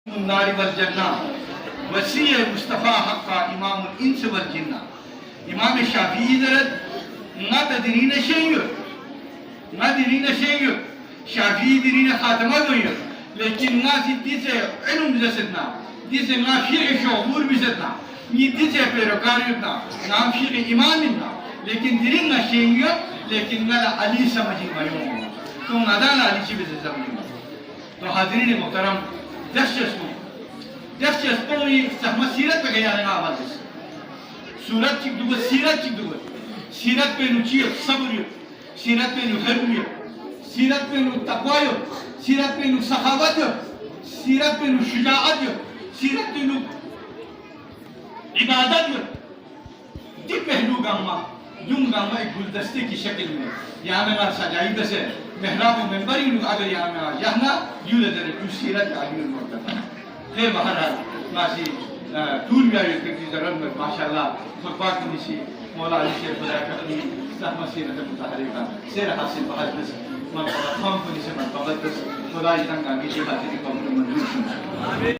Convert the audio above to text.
النار والجنہ وسیع مصطفیٰ حقا امام الانس والجنہ. امام شافعی درد نا تدرین شیئر شافعی درین خاتمہ دوئر لیکن نا سی دیسے علم بزدنا دیسے نا فیع شعور بزدنا نی دیسے پیروکاریتنا نام فیع امامنا لیکن درین نا شیئر لیکن نا علی سمجھی میوں تو ندانا علی چی بزد زمین. تو حاضرین محترم دس پوی سہمہ سیرت پہ گیا رہا آواز اس سورت چک دوگت سیرت پہ نو چیت صبر سیرت پہ نو حرم سیرت پہ نو تقوی سیرت پہ نو سخاوت سیرت پہ نو شجاعت سیرت پہ نو عبادت دی پہلو گاما یوں گاما ایک گلدستے کی شکل میں یہاں میں سجائی دس ہے محراب و ممبری نو اگر یہاں میں یہاں یوں لدر تو سیرت علی المرتبہ خیر بہرحال ماسی طول بھی آئیے تک ضرورت میں ماشاءاللہ خطبات کنیسی مولا علی شیخ خدا کرنی سہمہ سیرت متحرکہ سیر حاصل بحث دس مرتبہ خام کنیسی مرتبہ دس خدا جتنگ آگی جی حاضری قبل منظور شمس.